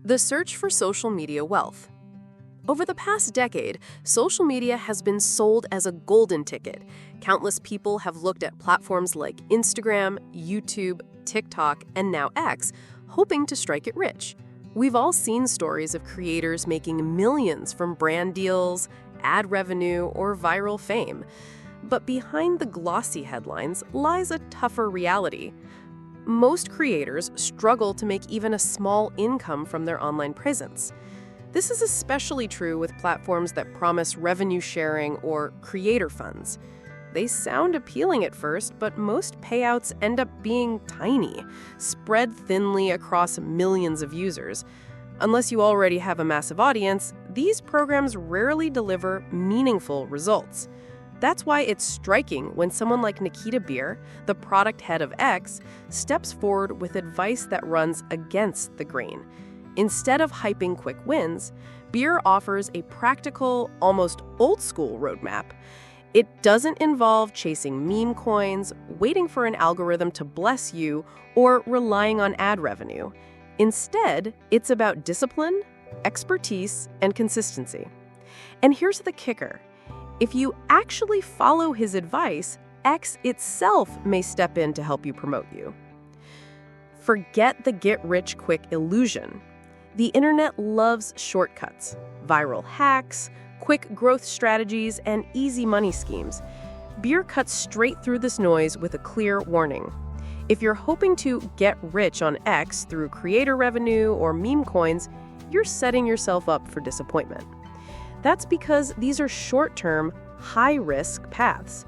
The search for social media wealth. Over the past decade, social media has been sold as a golden ticket. Countless people have looked at platforms like Instagram, YouTube, TikTok, and now X, hoping to strike it rich. We've all seen stories of creators making millions from brand deals, ad revenue, or viral fame. But behind the glossy headlines lies a tougher reality. Most creators struggle to make even a small income from their online presence. This is especially true with platforms that promise revenue sharing or creator funds. They sound appealing at first, but most payouts end up being tiny, spread thinly across millions of users. Unless you already have a massive audience, these programs rarely deliver meaningful results. That's why it's striking when someone like Nikita Bier, the product head of X, steps forward with advice that runs against the grain. Instead of hyping quick wins, Bier offers a practical, almost old-school roadmap. It doesn't involve chasing meme coins, waiting for an algorithm to bless you, or relying on ad revenue. Instead, it's about discipline, expertise, and consistency. And here's the kicker. If you actually follow his advice, X itself may step in to help you promote you. Forget the get-rich-quick illusion. The internet loves shortcuts, viral hacks, quick growth strategies, and easy money schemes. Bier cuts straight through this noise with a clear warning. If you're hoping to get rich on X through creator revenue or meme coins, you're setting yourself up for disappointment. That's because these are short-term, high-risk paths.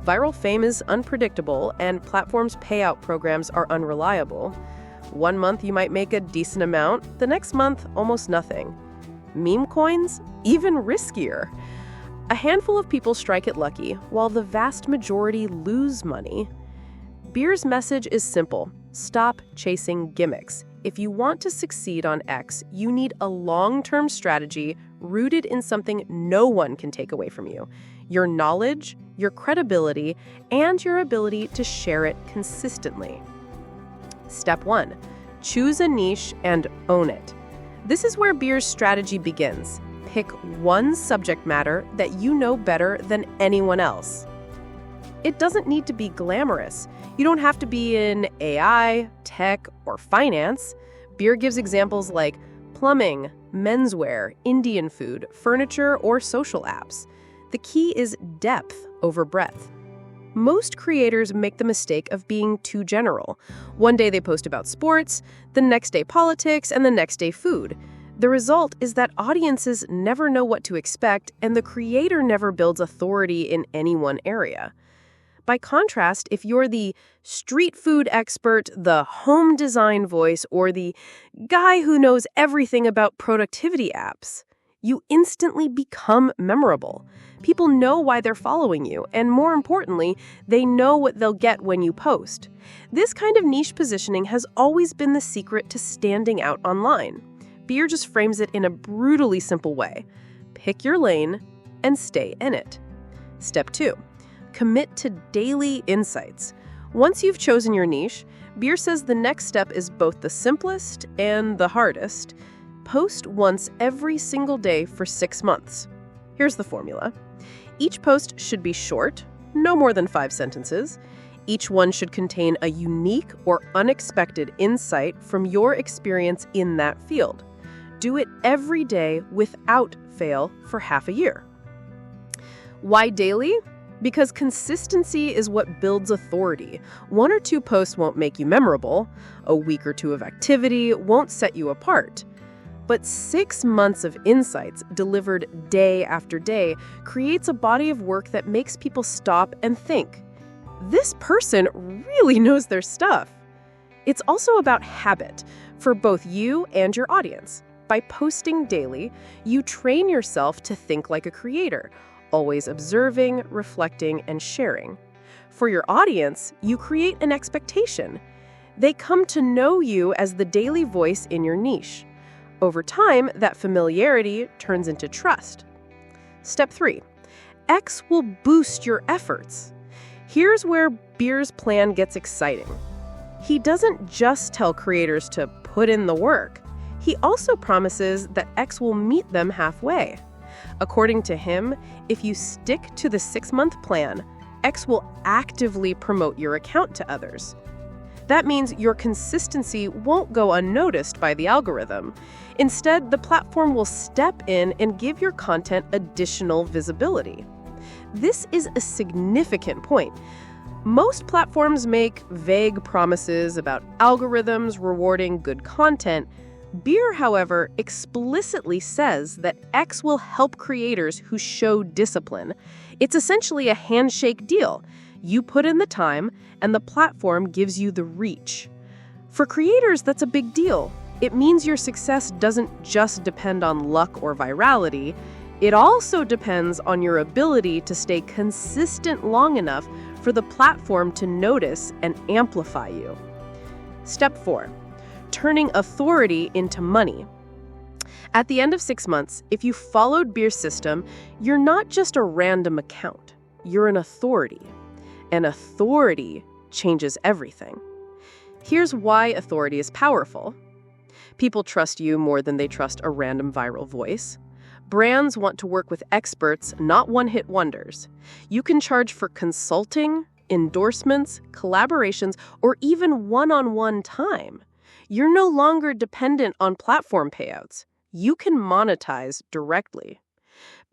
Viral fame is unpredictable, and platforms' payout programs are unreliable. One month you might make a decent amount, the next month almost nothing. Meme coins? Even riskier. A handful of people strike it lucky, while the vast majority lose money. Bier's message is simple. Stop chasing gimmicks. If you want to succeed on X, you need a long-term strategy rooted in something no one can take away from you: your knowledge, your credibility, and your ability to share it consistently. Step 1. Choose a niche and own it. This is where Bier's strategy begins. Pick one subject matter that you know better than anyone else. It doesn't need to be glamorous. You don't have to be in AI, tech, or finance. Bier gives examples like plumbing, menswear, Indian food, furniture, or social apps. The key is depth over breadth. Most creators make the mistake of being too general. One day they post about sports, the next day politics, and the next day food. The result is that audiences never know what to expect, and the creator never builds authority in any one area. By contrast, if you're the street food expert, the home design voice, or the guy who knows everything about productivity apps, you instantly become memorable. People know why they're following you, and more importantly, they know what they'll get when you post. This kind of niche positioning has always been the secret to standing out online. Bier just frames it in a brutally simple way. Pick your lane and stay in it. Step 2. Commit to daily insights. Once you've chosen your niche, Bier says the next step is both the simplest and the hardest. Post once every single day for 6 months. Here's the formula. Each post should be short, no more than 5 sentences. Each one should contain a unique or unexpected insight from your experience in that field. Do it every day without fail for half a year. Why daily? Because consistency is what builds authority. 1 or 2 posts won't make you memorable. A week or 2 of activity won't set you apart. But 6 months of insights delivered day after day creates a body of work that makes people stop and think, this person really knows their stuff. It's also about habit for both you and your audience. By posting daily, you train yourself to think like a creator, always observing, reflecting, and sharing. For your audience, you create an expectation. They come to know you as the daily voice in your niche. Over time, that familiarity turns into trust. Step 3. X will boost your efforts. Here's where Bier's plan gets exciting. He doesn't just tell creators to put in the work. He also promises that X will meet them halfway. According to him, if you stick to the 6-month plan, X will actively promote your account to others. That means your consistency won't go unnoticed by the algorithm. Instead, the platform will step in and give your content additional visibility. This is a significant point. Most platforms make vague promises about algorithms rewarding good content. Bier, however, explicitly says that X will help creators who show discipline. It's essentially a handshake deal. You put in the time, and the platform gives you the reach. For creators, that's a big deal. It means your success doesn't just depend on luck or virality. It also depends on your ability to stay consistent long enough for the platform to notice and amplify you. Step 4. Turning authority into money. At the end of 6 months, if you followed Bier's system, you're not just a random account. You're an authority. And authority changes everything. Here's why authority is powerful. People trust you more than they trust a random viral voice. Brands want to work with experts, not one-hit wonders. You can charge for consulting, endorsements, collaborations, or even one-on-one time. You're no longer dependent on platform payouts. You can monetize directly.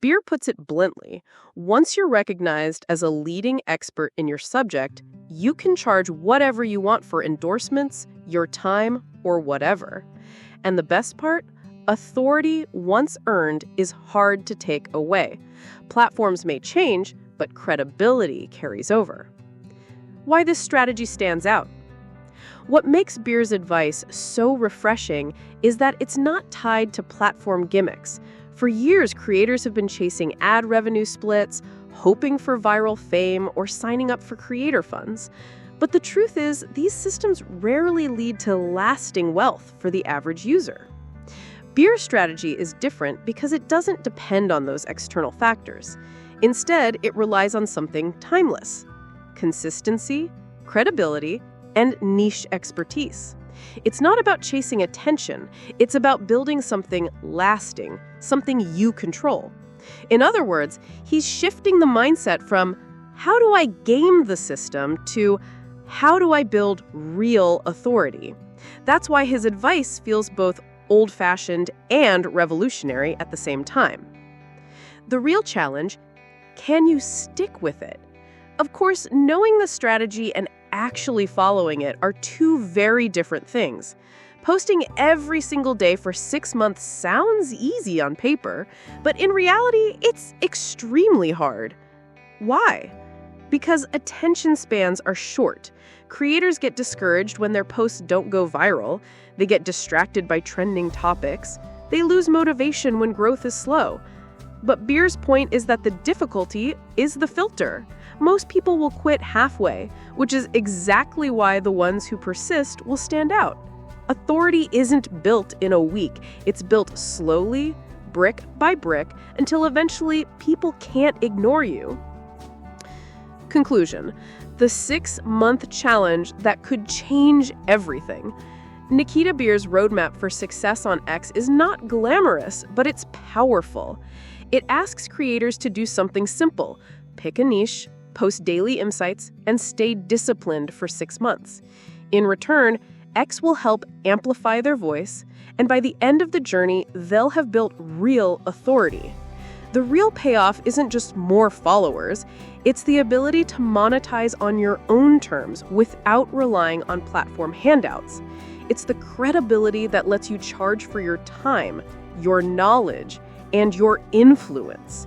Bier puts it bluntly. Once you're recognized as a leading expert in your subject, you can charge whatever you want for endorsements, your time, or whatever. And the best part? Authority, once earned, is hard to take away. Platforms may change, but credibility carries over. Why this strategy stands out? What makes Bier's advice so refreshing is that it's not tied to platform gimmicks. For years, creators have been chasing ad revenue splits, hoping for viral fame, or signing up for creator funds. But the truth is, these systems rarely lead to lasting wealth for the average user. Bier's strategy is different because it doesn't depend on those external factors. Instead, it relies on something timeless: consistency, credibility, and niche expertise. It's not about chasing attention. It's about building something lasting, something you control. In other words, he's shifting the mindset from how do I game the system to how do I build real authority. That's why his advice feels both old-fashioned and revolutionary at the same time. The real challenge: can you stick with it? Of course, knowing the strategy and actually following it are two very different things. Posting every single day for 6 months sounds easy on paper, but in reality, it's extremely hard. Why? Because attention spans are short. Creators get discouraged when their posts don't go viral. They get distracted by trending topics. They lose motivation when growth is slow. But Bier's point is that the difficulty is the filter. Most people will quit halfway, which is exactly why the ones who persist will stand out. Authority isn't built in a week. It's built slowly, brick by brick, until eventually people can't ignore you. Conclusion: the 6-month challenge that could change everything. Nikita Bier's roadmap for success on X is not glamorous, but it's powerful. It asks creators to do something simple: pick a niche, post daily insights, and stay disciplined for 6 months. In return, X will help amplify their voice, and by the end of the journey, they'll have built real authority. The real payoff isn't just more followers, it's the ability to monetize on your own terms without relying on platform handouts. It's the credibility that lets you charge for your time, your knowledge, and your influence.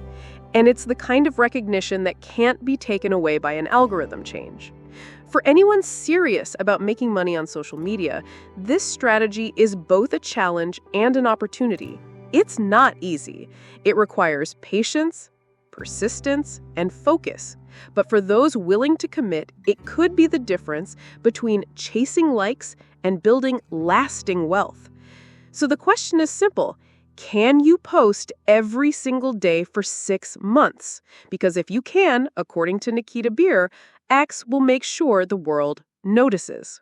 And it's the kind of recognition that can't be taken away by an algorithm change. For anyone serious about making money on social media, this strategy is both a challenge and an opportunity. It's not easy. It requires patience, persistence, and focus. But for those willing to commit, it could be the difference between chasing likes and building lasting wealth. So the question is simple: can you post every single day for 6 months? Because if you can, according to Nikita Bier, X will make sure the world notices.